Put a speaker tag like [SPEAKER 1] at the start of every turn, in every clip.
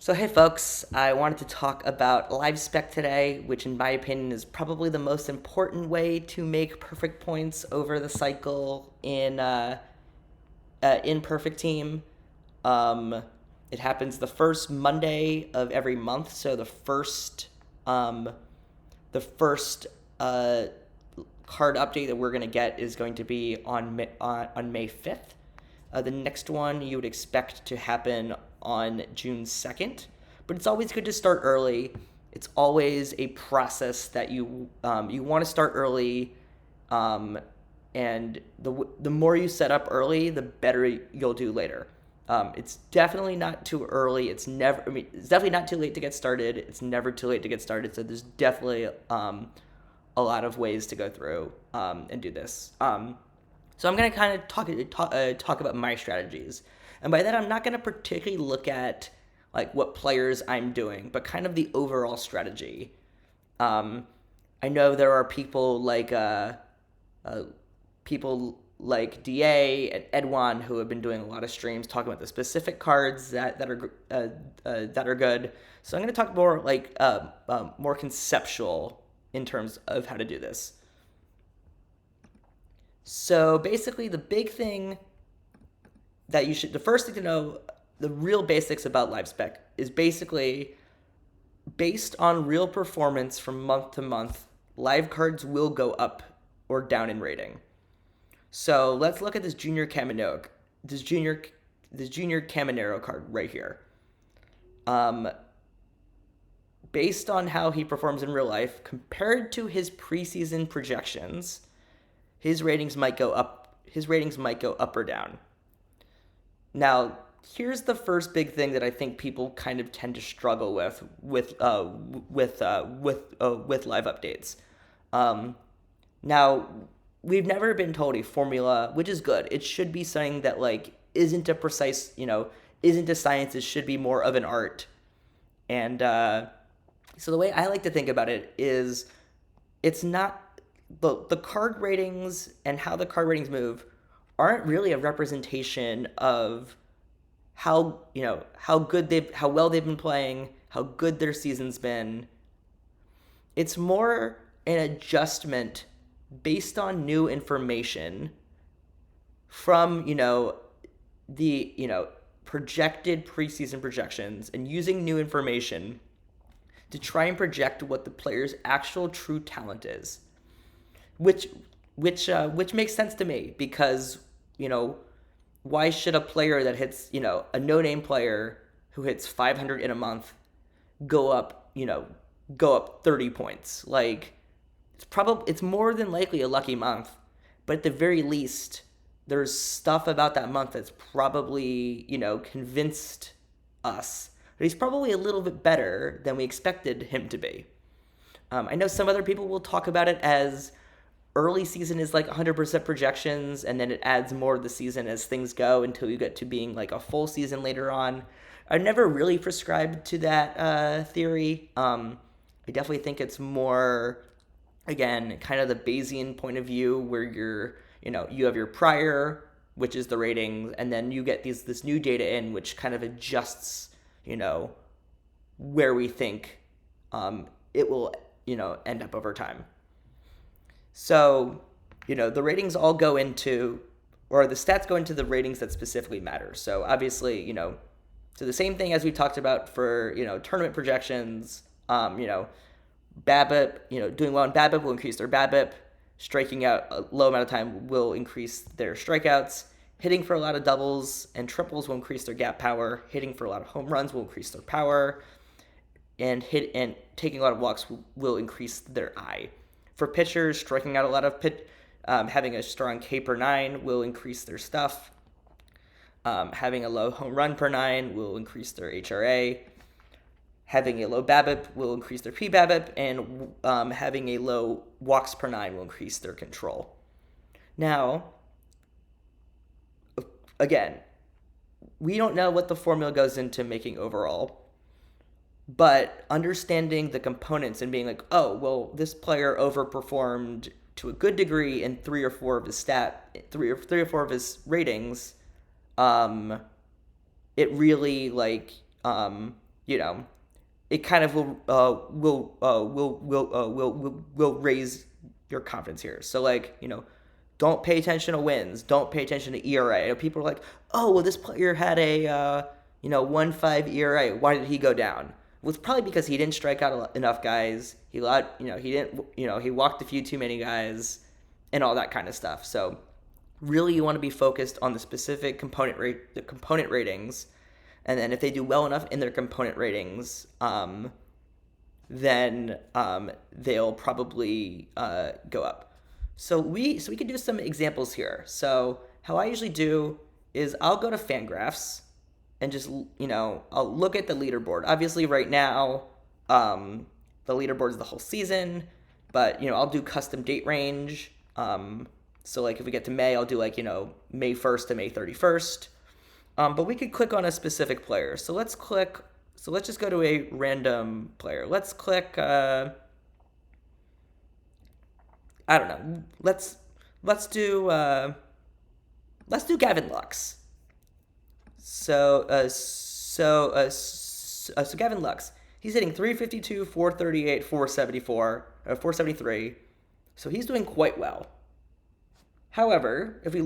[SPEAKER 1] So hey folks, I wanted to talk about live spec today, which in my opinion is probably the most important way to make perfect points over the cycle in perfect team. Um, it happens the first Monday of every month, so um, the first uh, card update that we're gonna get is going to be on May 5th. The next one you would expect to happen on June 2nd, but it's always good to start early. It's always a process that you want to start early, um, and the more you set up early, the better you'll do later. It's definitely not too early. It's definitely not too late to get started. It's never too late to get started. So there's definitely a lot of ways to go through and do this. So I'm gonna kind of talk about my strategies, and by that I'm not gonna particularly look at like what players I'm doing, but kind of the overall strategy. Um, I know there are uh, people like Da and Edwan who have been doing a lot of streams talking about the specific cards that are good. So I'm gonna talk more conceptual in terms of how to do this. So basically, the first thing to know, the real basics about live spec is basically based on real performance from month to month, live cards will go up or down in rating. So let's look at this junior Caminero card right here. Um, Based on how he performs in real life compared to his preseason projections, his ratings might go up. His ratings might go up or down. Now, here's the first big thing that I think people kind of tend to struggle with live updates. Um, Now, we've never been told a formula, which is good. It should be something that like isn't a science. It should be more of an art. And so the way I like to think about it is, it's not the card ratings and how the card ratings move aren't really a representation of how well they've been playing, how good their season's been. It's more an adjustment based on new information from the projected preseason projections, and using new information to try and project what the player's actual true talent is, which which makes sense to me, because why should a player that hits a no name player who hits 500 in a month go up 30 points? Like, it's more than likely a lucky month, but at the very least there's stuff about that month that's probably convinced us that he's probably a little bit better than we expected him to be. I know some other people will talk about it as early season is like 100% projections, and then it adds more of the season as things go until you get to being like a full season later on. I never really prescribed to that theory. I definitely think it's more, again, kind of the Bayesian point of view, where you have your prior, which is the ratings, and then you get this new data in, which kind of adjusts where we think it will end up over time. So, the ratings all go into, or the stats go into the ratings that specifically matter. So obviously, so the same thing as we talked about for, tournament projections, BABIP, doing well in BABIP will increase their BABIP. Striking out a low amount of time will increase their strikeouts. Hitting for a lot of doubles and triples will increase their gap power. Hitting for a lot of home runs will increase their power. And taking a lot of walks will increase their eye. For pitchers, striking out a lot of having a strong K per 9 will increase their stuff. Having a low home run per 9 will increase their HRA. Having a low BABIP will increase their PBABIP, and having a low walks per 9 will increase their control. Now, again, we don't know what the formula goes into making overall, but understanding the components and being like, oh, well, this player overperformed to a good degree in three or four of his ratings, it really you know, it kind of will raise your confidence here. So like, don't pay attention to wins, don't pay attention to ERA. People are like, oh, well, this player had a 1.5 ERA. Why did he go down? Well, it's probably because he didn't strike out enough guys. He he walked a few too many guys, and all that kind of stuff. So really, you want to be focused on the specific the component ratings, and then if they do well enough in their component ratings, then they'll probably go up. So we can do some examples here. So how I usually do is I'll go to Fangraphs and just I'll look at the leaderboard. Obviously, right now, the leaderboard is the whole season, but I'll do custom date range. So like if we get to May, I'll do like May 1st to May 31st. But we could click on a specific player. So let's click. So let's just go to a random player. Let's click. I don't know. Let's do Gavin Lux. So Gavin Lux, he's hitting 352, 438, 474, 473. So he's doing quite well. However, if we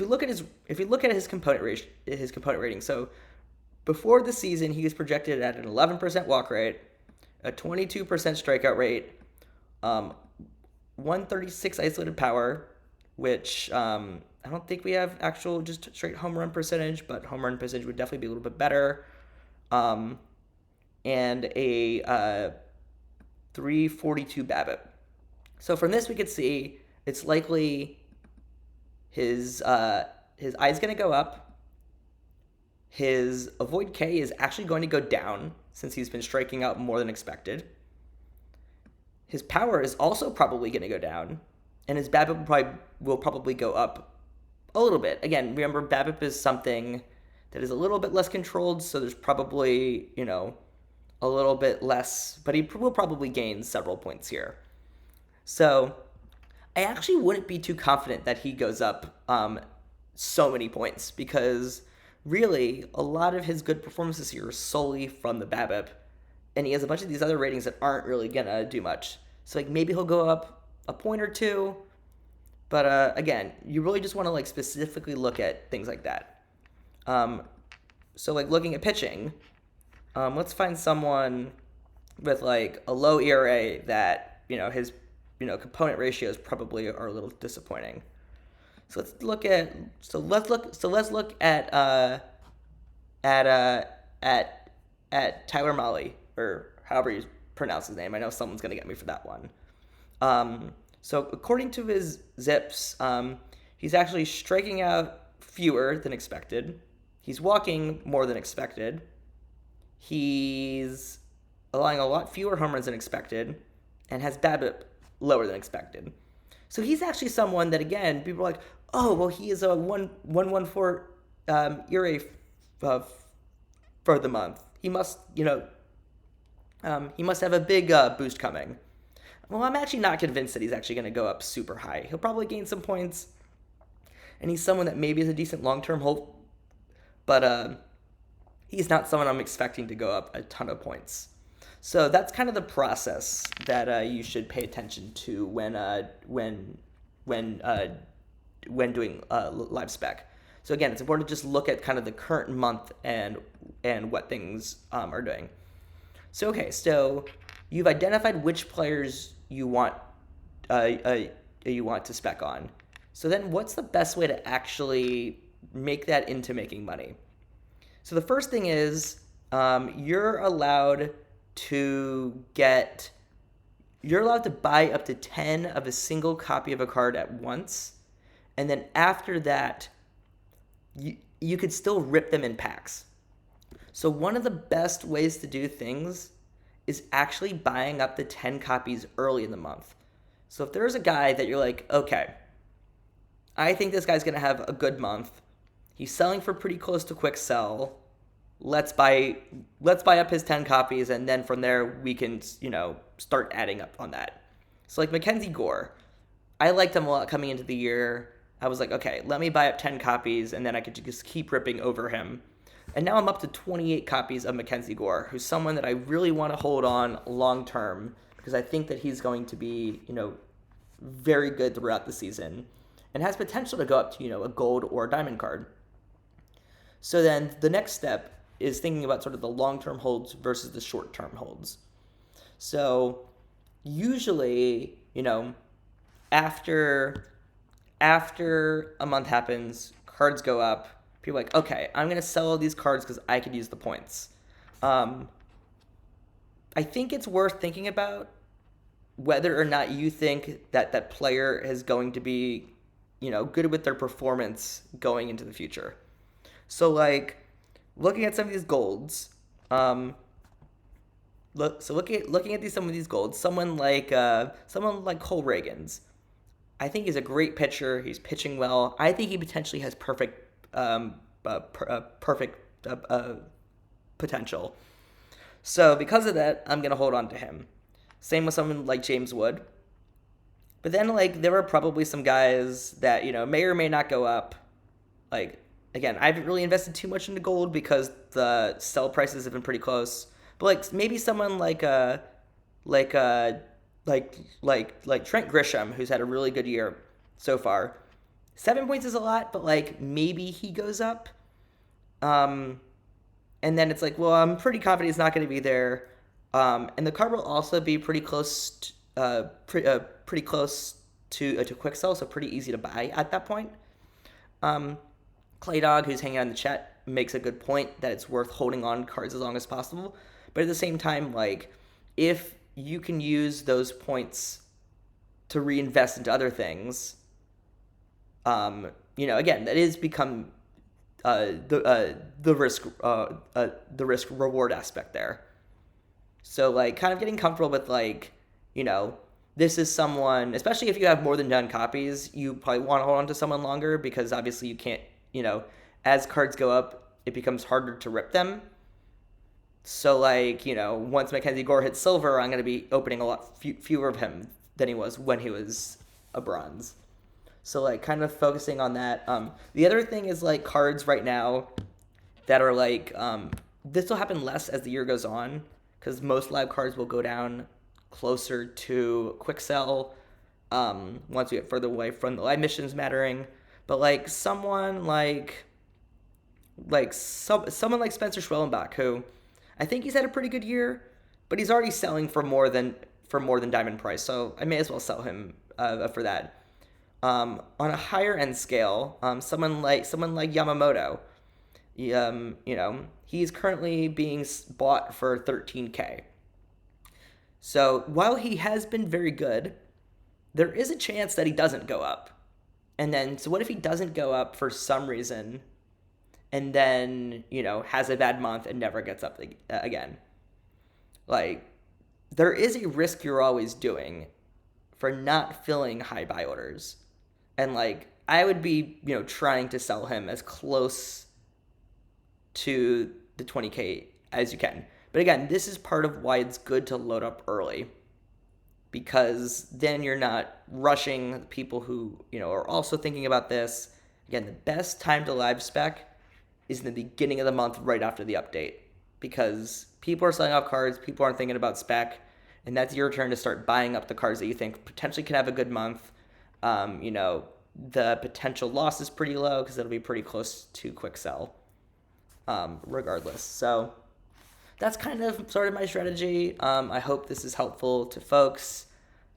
[SPEAKER 1] look at his component rating, so before the season he was projected at an 11% walk rate, a 22% strikeout rate, 136 isolated power, which I don't think we have actual just straight home run percentage, but home run percentage would definitely be a little bit better, and a 342 BABIP. So from this we could see it's likely his eye's going to go up. His avoid K is actually going to go down since he's been striking out more than expected. His power is also probably going to go down, and his BABIP will probably go up a little bit. Again, remember, BABIP is something that is a little bit less controlled, so there's probably, a little bit less, but he will probably gain several points here. So I actually wouldn't be too confident that he goes up so many points, because really a lot of his good performances here are solely from the BABIP, and he has a bunch of these other ratings that aren't really gonna do much. So like maybe he'll go up a point or two, but again, you really just want to like specifically look at things like that. So like looking at pitching, let's find someone with like a low ERA that his component ratios probably are a little disappointing. So let's look at Tyler Mahle, or however you pronounce his name. I know someone's gonna get me for that one. So according to his ZiPS, he's actually striking out fewer than expected. He's walking more than expected. He's allowing a lot fewer home runs than expected, and has BABIP lower than expected. So he's actually someone that, again, people are like, oh, well, he is a 1.14 ERA for the month. He must, he must have a big boost coming. Well, I'm actually not convinced that he's actually going to go up super high. He'll probably gain some points, and he's someone that maybe is a decent long-term hope, but he's not someone I'm expecting to go up a ton of points. So that's kind of the process that you should pay attention to when doing live spec. So again, it's important to just look at kind of the current month and what things are doing. So okay, so you've identified which players you want to spec on. So then, what's the best way to actually make that into making money? So the first thing is you're allowed to buy up to 10 of a single copy of a card at once, and then after that you could still rip them in packs. So one of the best ways to do things is actually buying up to 10 copies early in the month. So if there's a guy that you're like, okay, I think this guy's going to have a good month, he's selling for pretty close to quick sell, let's buy up his 10 copies, and then from there we can, start adding up on that. So like Mackenzie Gore, I liked him a lot coming into the year. I was like, okay, let me buy up 10 copies, and then I could just keep ripping over him. And now I'm up to 28 copies of Mackenzie Gore, who's someone that I really want to hold on long term because I think that he's going to be, very good throughout the season and has potential to go up to, a gold or a diamond card. So then the next step is thinking about sort of the long-term holds versus the short-term holds. So usually, after a month happens, cards go up. People are like, okay, I'm gonna sell all these cards because I could use the points. I think it's worth thinking about whether or not you think that player is going to be, good with their performance going into the future. So like, looking at some of these golds, looking at some of these golds, someone like Cole Reagans, I think he's a great pitcher. He's pitching well. I think he potentially has perfect potential. So because of that, I'm gonna hold on to him. Same with someone like James Wood. But then like there are probably some guys that may or may not go up. Like again, I haven't really invested too much into gold because the sell prices have been pretty close. But like maybe someone like like Trent Grisham, who's had a really good year so far. 7 points is a lot, but like maybe he goes up. And then it's like, well, I'm pretty confident he's not going to be there. And the card will also be pretty close, pretty close to quick sell, so pretty easy to buy at that point. Clay Dog, who's hanging out in the chat, makes a good point that it's worth holding on cards as long as possible. But at the same time, like if you can use those points to reinvest into other things, again, that is become the risk reward aspect there. So like kind of getting comfortable with like, this is someone, especially if you have more than 10 copies, you probably want to hold on to someone longer because obviously you can't, as cards go up, it becomes harder to rip them. So like, once Mackenzie Gore hits silver, I'm going to be opening a lot fewer of him than he was when he was a bronze. So like kind of focusing on that. The other thing is like cards right now that are like, this will happen less as the year goes on because most live cards will go down closer to quick sell once we get further away from the live missions mattering. But like someone like someone like Spencer Schwellenbach, who I think he's had a pretty good year, but he's already selling for more than diamond price, so I may as well sell him for that. On a higher end scale, someone like Yamamoto, he's currently being bought for 13K. So while he has been very good, there is a chance that he doesn't go up. And then, so what if he doesn't go up for some reason, and then has a bad month and never gets up again? Like, there is a risk you're always doing for not filling high buy orders. And like I would be, trying to sell him as close to the 20K as you can. But again, this is part of why it's good to load up early, because then you're not rushing people who, are also thinking about this. Again, the best time to live spec is in the beginning of the month right after the update, because people are selling off cards, people aren't thinking about spec, and that's your turn to start buying up the cards that you think potentially can have a good month. The potential loss is pretty low because it'll be pretty close to quick sell, regardless. So that's kind of sort of my strategy. I hope this is helpful to folks.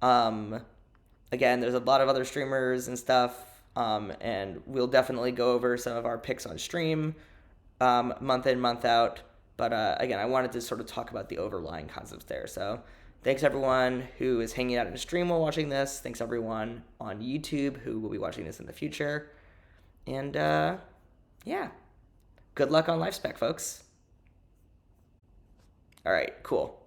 [SPEAKER 1] Again, there's a lot of other streamers and stuff, and we'll definitely go over some of our picks on stream, month in, month out. But again, I wanted to sort of talk about the overlying concepts there. So thanks everyone who is hanging out in the stream while watching this. Thanks everyone on YouTube who will be watching this in the future. And yeah, good luck on live spec, folks. All right, cool.